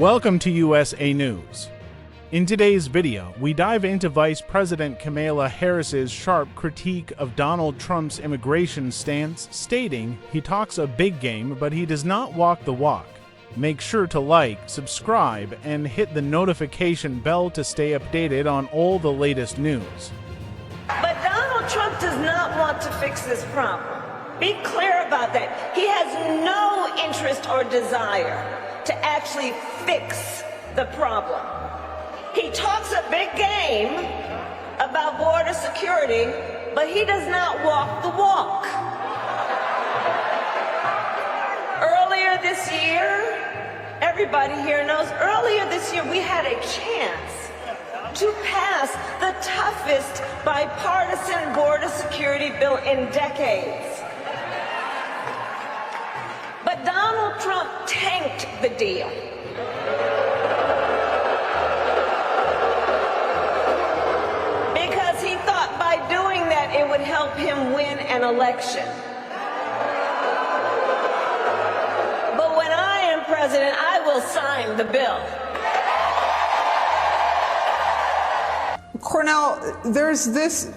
Welcome to USA News. In today's video, we dive into Vice President Kamala Harris's sharp critique of Donald Trump's immigration stance, stating he talks a big game, but he does not walk the walk. Make sure to like, subscribe, and hit the notification bell to stay updated on all the latest news. But Donald Trump does not want to fix this problem. Be clear about that. He has no interest or desire to actually fix the problem. He talks a big game about border security, but he does not walk the walk. Earlier this year, everybody here knows, earlier this year we had a chance to pass the toughest bipartisan border security bill in decades. But Donald Trump tanked the deal. Because he thought by doing that it would help him win an election. But when I am president, I will sign the bill. Cornell, there's this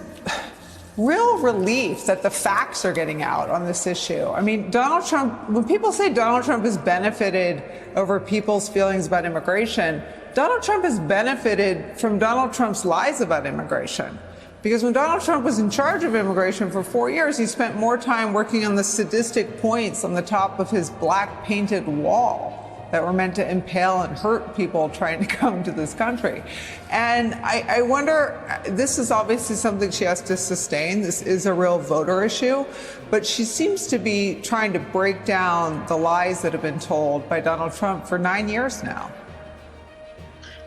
real relief that the facts are getting out on this issue. I mean, Donald Trump, when people say Donald Trump has benefited over people's feelings about immigration, Donald Trump has benefited from Donald Trump's lies about immigration. Because when Donald Trump was in charge of immigration for 4 years, he spent more time working on the sadistic points on the top of his black painted wall that were meant to impale and hurt people trying to come to this country. And I wonder, this is obviously something she has to sustain. This is a real voter issue, but she seems to be trying to break down the lies that have been told by Donald Trump for 9 years now.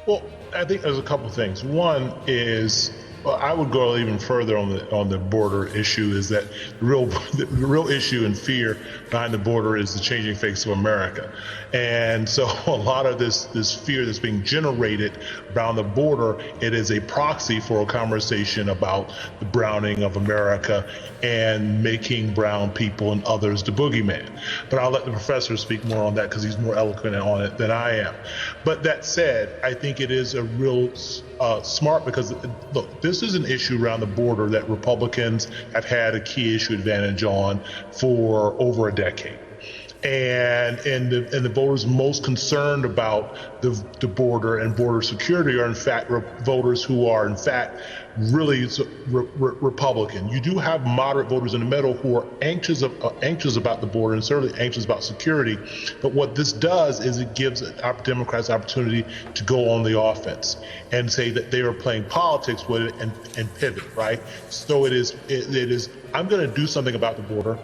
Well, I think there's a couple of things. One is, I would go even further on the border issue, is that the real issue and fear behind the border is the changing face of America. And so a lot of this fear that's being generated around the border, it is a proxy for a conversation about the browning of America and making brown people and others the boogeyman. But I'll let the professor speak more on that because he's more eloquent on it than I am. But that said, I think it is a real smart, because look, this is an issue around the border that Republicans have had a key issue advantage on for over a decade. And the voters most concerned about the border and border security are in fact voters who are in fact really Republican. You do have moderate voters in the middle who are anxious about the border and certainly anxious about security. But what this does is it gives Democrats opportunity to go on the offense and say that they are playing politics with it and pivot, right? So it is I'm going to do something about the border.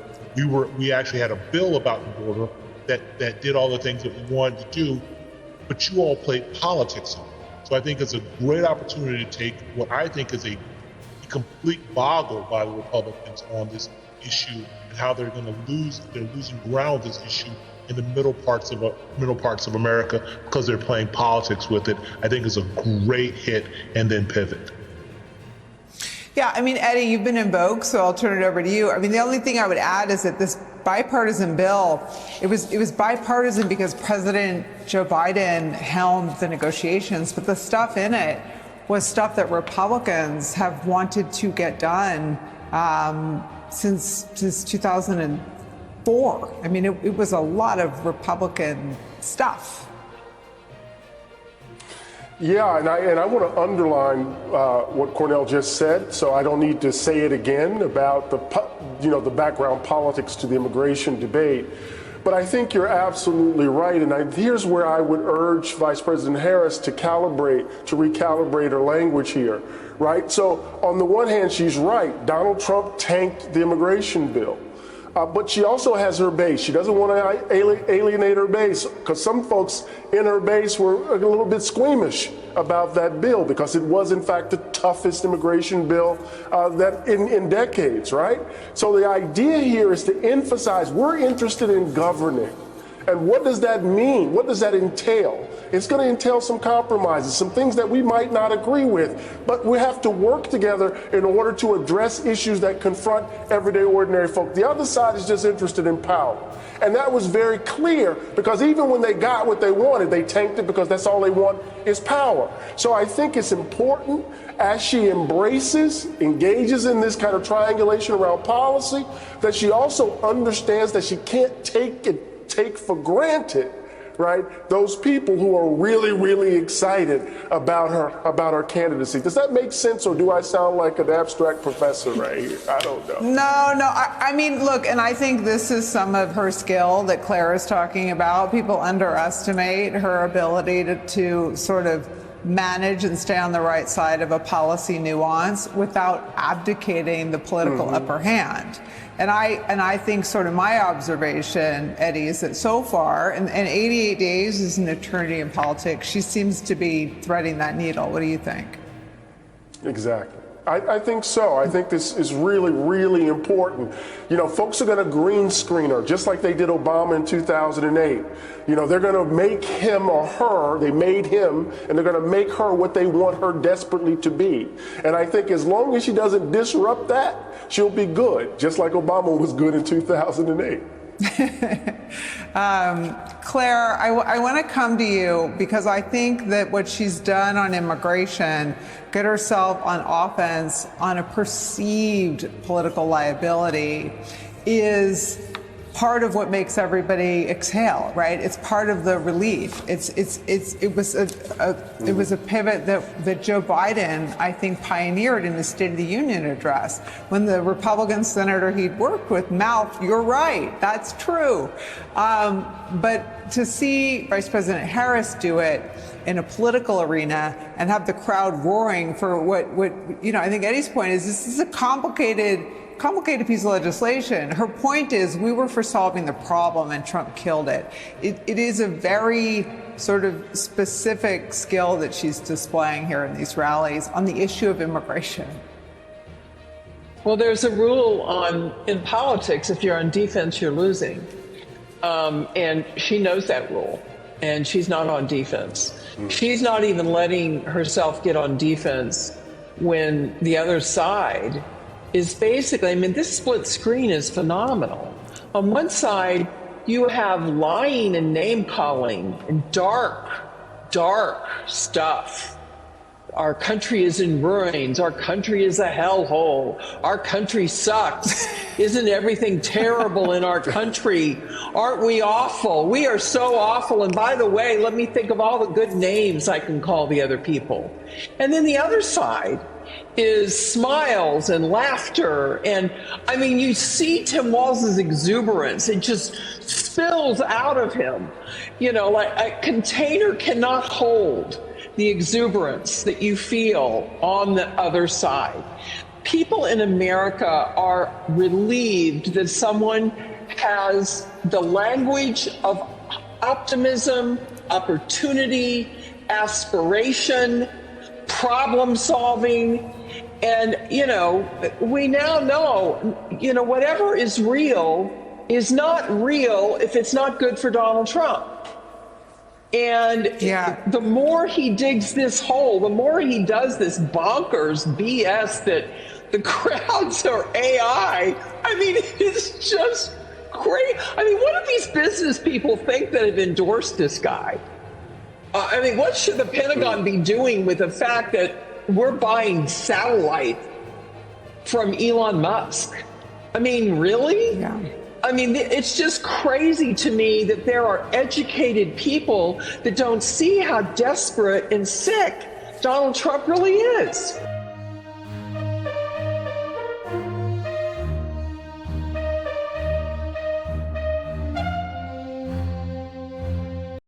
We actually had a bill about the border that did all the things that we wanted to do, but you all played politics on it. So I think it's a great opportunity to take what I think is a complete boggle by the Republicans on this issue and how they're losing ground with this issue in the middle parts of America because they're playing politics with it. I think it's a great hit and then pivot. Yeah, I mean, Eddie, you've been in vogue, so I'll turn it over to you. I mean, the only thing I would add is that this bipartisan bill, it was bipartisan because President Joe Biden helmed the negotiations, but the stuff in it was stuff that Republicans have wanted to get done since 2004. I mean, it was a lot of Republican stuff. Yeah, and I want to underline what Cornell just said, so I don't need to say it again about the background politics to the immigration debate. But I think you're absolutely right, and here's where I would urge Vice President Harris to recalibrate her language here, right? So on the one hand, she's right. Donald Trump tanked the immigration bill. But she also has her base. She doesn't want to alienate her base, because some folks in her base were a little bit squeamish about that bill because it was, in fact, the toughest immigration bill that in decades, right? So the idea here is to emphasize we're interested in governing. And what does that mean? What does that entail? It's going to entail some compromises, some things that we might not agree with, but we have to work together in order to address issues that confront everyday ordinary folk. The other side is just interested in power. And that was very clear, because even when they got what they wanted, they tanked it because that's all they want is power. So I think it's important, as she engages in this kind of triangulation around policy, that she also understands that she can't take for granted, right, those people who are really, really excited about her candidacy. Does that make sense, or do I sound like an abstract professor right here? I don't know. No. I mean, look, and I think this is some of her skill that Claire is talking about. People underestimate her ability to sort of manage and stay on the right side of a policy nuance without abdicating the political upper hand. And I think sort of my observation, Eddie, is that so far, and 88 days as an eternity in politics, she seems to be threading that needle. What do you think? Exactly. I think so. I think this is really, really important. You know, folks are going to green screen her, just like they did Obama in 2008. You know, they're going to make him or her, they made him, and they're going to make her what they want her desperately to be. And I think as long as she doesn't disrupt that, she'll be good, just like Obama was good in 2008. Claire, I want to come to you because I think that what she's done on immigration, get herself on offense on a perceived political liability, is part of what makes everybody exhale, right? It's part of the relief. It was a pivot that Joe Biden, I think, pioneered in the State of the Union address when the Republican senator he'd worked with mouthed, "You're right, that's true." But to see Vice President Harris do it in a political arena and have the crowd roaring for what I think Eddie's point is, this is a complicated piece of legislation. Her point is, we were for solving the problem and Trump killed it. It is a very sort of specific skill that she's displaying here in these rallies on the issue of immigration. Well, there's a rule in politics, if you're on defense, you're losing. And she knows that rule, and she's not on defense. She's not even letting herself get on defense when the other side is basically, I mean, this split screen is phenomenal. On one side, you have lying and name calling and dark stuff. Our country is in ruins. Our country is a hellhole. Our country sucks. Isn't everything terrible in our country? Aren't we awful? We are so awful. And by the way, let me think of all the good names I can call the other people. And then the other side is smiles and laughter. And I mean, you see Tim Walz's exuberance. It just spills out of him. You know, like a container cannot hold the exuberance that you feel on the other side. People in America are relieved that someone has the language of optimism, opportunity, aspiration, problem solving. And, you know, we now know, you know, whatever is real is not real if it's not good for Donald Trump. And the more he digs this hole, the more he does this bonkers BS that the crowds are AI. I mean, it's just great. I mean, what do these business people think that have endorsed this guy? I mean, what should the Pentagon be doing with the fact that we're buying satellite from Elon Musk? I mean, really? Yeah. I mean, it's just crazy to me that there are educated people that don't see how desperate and sick Donald Trump really is.